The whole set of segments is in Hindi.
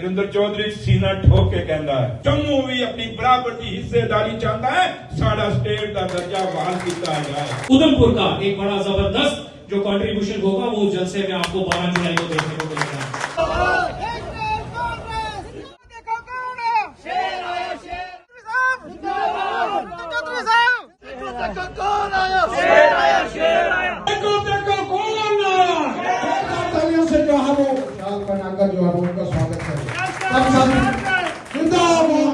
सुरेंद्र चौधरी सीना ठोक के कहता है जम्मू भी अपनी बराबर की हिस्सेदारी चाहता है, साड़ा स्टेट का दर्जा बहाल किया जाए। उधमपुर का एक बड़ा जबरदस्त जो कंट्रीब्यूशन होगा वो जलसे में आपको 12 जुलाई को देखने को मिलेगा। बनाकर जो है उनका स्वागत करें।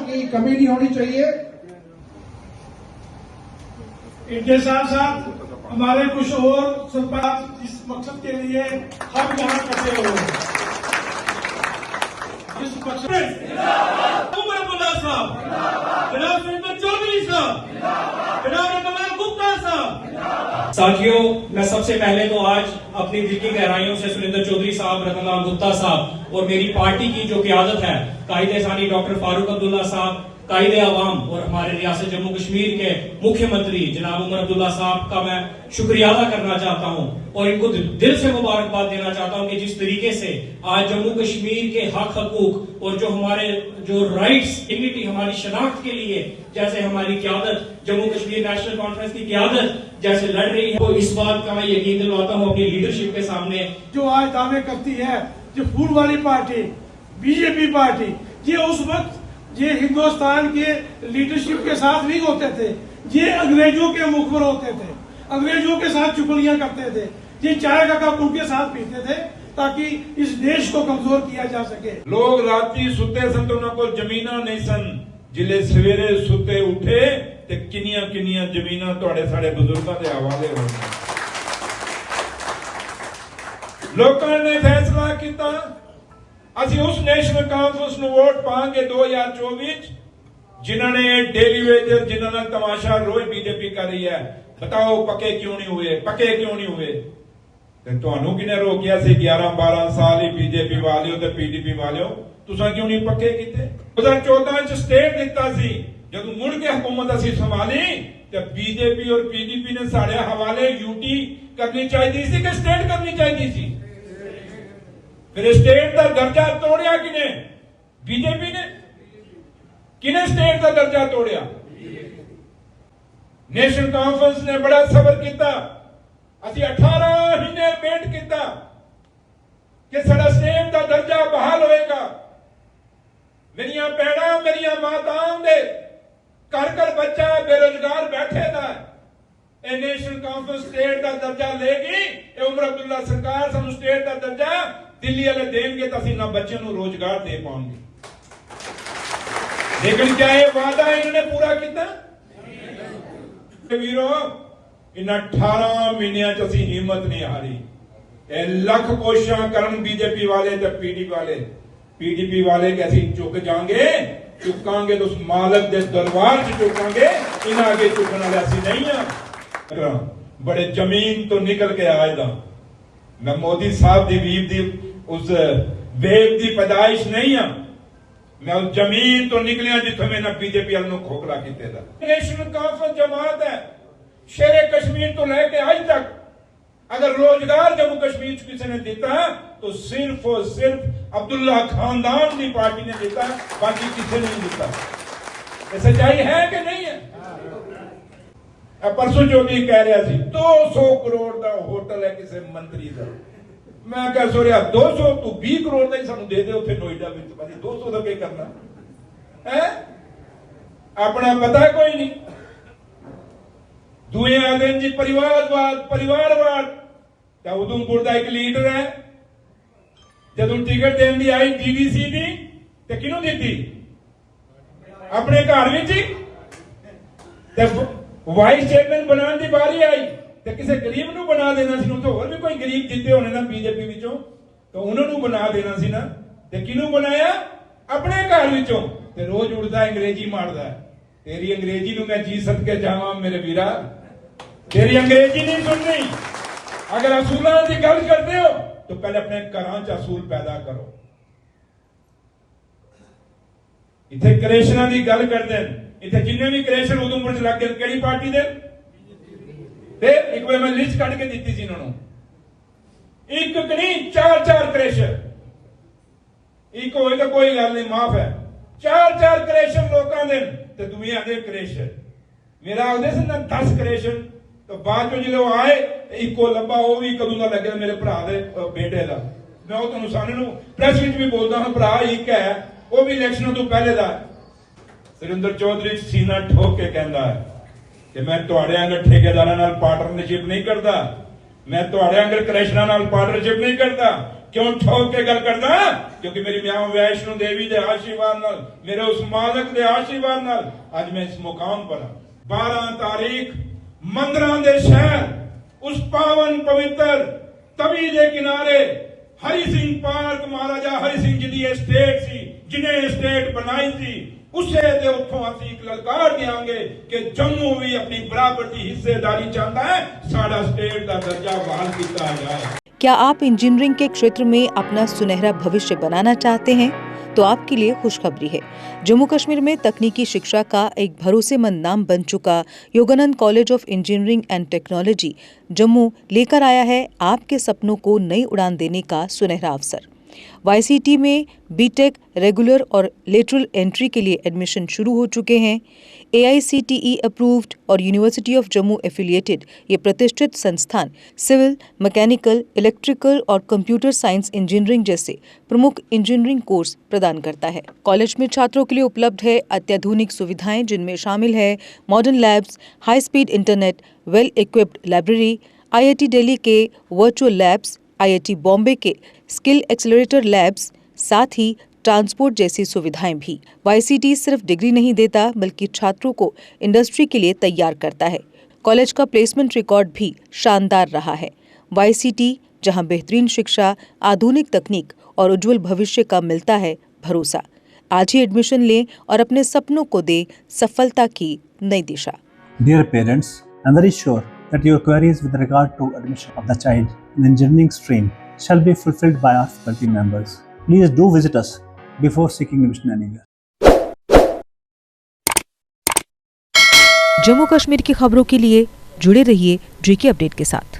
की कमी नहीं होनी चाहिए। इनके साथ साथ हमारे कुछ और सरपंच इस मकसद के लिए हम यहाँ इकट्ठे हो इस मकसद उमर अब्दुल्ला साहब, जनाब सुरेंद्र चौधरी साहब, जनाब रतनलाल गुप्ता साहब। साथियों, मैं सबसे पहले तो आज अपनी दिल की गहराइयों से सुरेंद्र चौधरी साहब, रतनलाल गुप्ता साहब और मेरी पार्टी की जो क़यादत है, कायदे सानी डॉक्टर फारूक अब्दुल्ला साहब, कायदे अवाम और हमारे रियासत जम्मू कश्मीर के मुख्यमंत्री जनाब उमर अब्दुल्ला साहब का मैं शुक्रिया अदा करना चाहता हूं और इनको दिल से मुबारकबाद देना चाहता हूं कि जिस तरीके से आज जम्मू कश्मीर के हक हकूक और जो हमारे जो राइट्स, डिग्निटी, हमारी शनाख्त के लिए जैसे हमारी क़यादत, जम्मू कश्मीर नेशनल कॉन्फ्रेंस की क़यादत जैसे लड़ रही है, तो इस बात का मैं यकीन दिलवाता हूं अपनी लीडरशिप के सामने। जो आज दावे करती है जो फूल वाली पार्टी बीजेपी पार्टी, ये उस वक्त ये हिंदुस्तान के लीडरशिप के साथ नहीं होते थे, ये अंग्रेजों के मुखबर होते थे, अंग्रेजों के साथ चुगलियां करते थे, ये चाय का कप उनके साथ पीते थे ताकि इस देश को कमजोर किया जा सके। लोग राती सुते सन तो उन्होंने को जमीना नहीं सन, जिले सवेरे सुते उठे ते किनिया किनिया जमीना तुहाडे साडे बुजुर्गों के हवाले हो गए। लोगों ने फैसला किया ਅਸੀਂ उस नेशनल कॉन्फ्रेंस ਨੂੰ वोट पाएंगे 2024 जिन्होंने डेली वेजर जिन्होंने तमाशा रोज बीजेपी कर रही है। बताओ पक्के क्यों नहीं हुए, पक्के क्यों नहीं हुए? ਤੁਹਾਨੂੰ किने रोकिया सी 11-12 साल ही बीजेपी वाले हो ते पीडीपी वाले हो, तुसा क्यों नहीं पक्के कीते? 2014 च स्टेट दिता सी, जदों मुड़ के हुकूमत असी संभाली ते बीजेपी और पीडीपी ने साडे हवाले यूटी करनी चाहिए सी कि स्टेट करनी चाहिए सी? फिर स्टेट का दर्जा तोड़िया किने? बीजेपी ने। किने स्टेट का दर्जा तोड़िया? नेशनल कॉन्फ्रेंस ने बड़ा सबर किया, असी 18 महीने वेट किया कि साडा स्टेट का दर्जा बहाल होएगा। मेरिया भैणां मेरिया माताओं दे घर घर बच्चा बेरोजगार बैठे दा है। नेशनल कॉन्फ्रेंस स्टेट का दर्जा लेगी, उमर अब्दुल्ला सरकार सानू स्टेट का दर्जा दिल्ली वाले देंगे तो ना बच्चों को रोजगार दे पाएंगे। लेकिन क्या ये वादा इन्होंने पूरा किया? वीरो इन 18 महीनों च असी हिम्मत नहीं हारी। लख कोशिश करन बीजेपी वाले ते पीडीपी वाले कि असी चुक जाएंगे, चुकांगे तो उस मालक के दरबार च चुकांगे, इन आगे चुकने वाले असी नहीं है। बड़े जमीन तो निकल के आए दा, मैं मोदी साहब दी वीर दी उस वेव दी पैदाइश नहीं है, मैं उस जमीन तो निकलिया जिथे मैं बीजेपी वालों खोखला किते दा। नेशनल कॉन्फ्रेंस जमात है, शेरे कश्मीर तो लेके आज तक अगर रोजगार जम्मू कश्मीर किसी ने दिता तो सिर्फ और सिर्फ अब्दुल्ला खानदान की पार्टी ने दिता, बाकी किसी ने नहीं दिता। ये सच्चाई है कि नहीं है? परसों चौधरी कह रहा सी 200 करोड़ का होटल है किसी मंत्री का। मैं कह सो रहा 200 तू 20 करोड़ का ही सानू दे दे उत्थे नोएडा में, 200 का क्या करना है? अपना पता कोई नहीं। दुए आदि जी परिवारवाद क्या उधमपुर का एक लीडर है, जदों टिकट देने की आई डीडीसी की तो किनू दी? अपने घर में ही। वाइस चेयरमैन बनाने की बारी आई तो किसी गरीब नूं बना देना सी, तो होर भी कोई गरीब जिते होने ना बीजेपी विचों, तो उन्होंने बना देना सी ना। ते किनू बनाया? अपने घर विचों। ते रोज उड़दा अंग्रेजी मारदा है। तेरी अंग्रेजी नूं मैं जी सदके जावां मेरे वीरा, तेरी अंग्रेजी नहीं सुननी। अगर असूलों की गल करते हो तो पहले अपने घरां च असूल पैदा करो। इत्थे क्रेशनां की गल करते हैं, इतने जिन्ने भी क्रेशर उधमपुर च लग गए केड़ी पार्टी दे? एक बार मैं लिस्ट कट के दी थी इन्होंने, एक नहीं 4-4 क्रेशर। ਇੱਕ ਹੋਏ ਤਾਂ ਕੋਈ ਗੱਲ ਨਹੀਂ, ਮਾਫ ਹੈ। 4 ਕ੍ਰੈਸ਼ਨ ਲੋਕਾਂ ਦੇ ਤੇ ਤੁਸੀਂ ਆਦੇ ਕ੍ਰੈਸ਼ਨ, ਮੇਰਾ ਆਉਂਦੇ ਸੀ ਨਾ 10 ਕ੍ਰੈਸ਼ਨ, तो बाद में जो आए इको लब्बा वो भी कदों का लगे मेरे भरा दे बेटे का। मैं वो तुहानू सारे प्रेस विच भी बोलता हाँ, भरा एक है वो भी इलेक्शन तो पहले का। सुरिंदर चौधरी सीना ठोक के कहता है कि मैं तुहाडे अंगर ठेकेदारां नाल पार्टनरशिप नहीं करता, मैं तुहाडे अंगर क्रैशरां नाल पार्टनरशिप नहीं करता। क्यों ठोक के गल करदा? क्योंकि मेरी मां वैष्णो देवी दे आशीर्वाद नाल, मेरे उस मालक दे आशीर्वाद नाल आज मैं इस मुकाम पर। 12 तारीख मंदिरां दे शहर उस पावन पवित्र तवी दे किनारे हरि सिंह पार्क, महाराजा हरि सिंह जी दी एस्टेट सी, जिन्हें एस्टेट बनाई थी उसे दे उत्थों असीं एक ललकार देंगे कि जम्मू भी अपनी बराबर की हिस्सेदारी चाहता है, साडा स्टेट का दर्जा बहाल किया जाए। क्या आप इंजीनियरिंग के क्षेत्र में अपना सुनहरा भविष्य बनाना चाहते हैं? तो आपके लिए खुशखबरी है। जम्मू कश्मीर में तकनीकी शिक्षा का एक भरोसेमंद नाम बन चुका Yogananda college of engineering and technology Jammu लेकर आया है आपके सपनों को नई उड़ान देने का सुनहरा अवसर। YCT में बीटेक रेगुलर और लेटरल एंट्री के लिए एडमिशन शुरू हो चुके हैं। AICTE अप्रूव्ड और यूनिवर्सिटी ऑफ जम्मू एफिलिएटेड ये प्रतिष्ठित संस्थान सिविल, मैकेनिकल, इलेक्ट्रिकल और कंप्यूटर साइंस इंजीनियरिंग जैसे प्रमुख इंजीनियरिंग कोर्स प्रदान करता है। कॉलेज में छात्रों के लिए उपलब्ध है अत्याधुनिक सुविधाएं, जिनमें शामिल है modern labs, high speed internet, well equipped library, IIT Delhi के वर्चुअल लैब्स, IIT बॉम्बे के स्किल एक्सेलरेटर लैब्स, साथ ही ट्रांसपोर्ट जैसी सुविधाएं भी। YCT सिर्फ डिग्री नहीं देता बल्कि छात्रों को इंडस्ट्री के लिए तैयार करता है। कॉलेज का प्लेसमेंट रिकॉर्ड भी शानदार रहा है। YCT जहां बेहतरीन शिक्षा, आधुनिक तकनीक और उज्जवल भविष्य का मिलता है भरोसा। आज ही एडमिशन लें और अपने सपनों को दे सफलता की नई दिशा। Dear parents, I am very sure that your queries with regard to admission of the child in the engineering stream shall be fulfilled by our faculty members. Please do visit us before seeking admission anywhere. Jammu Kashmir की खबरों के लिए जुड़े रहिए GK अपडेट के साथ।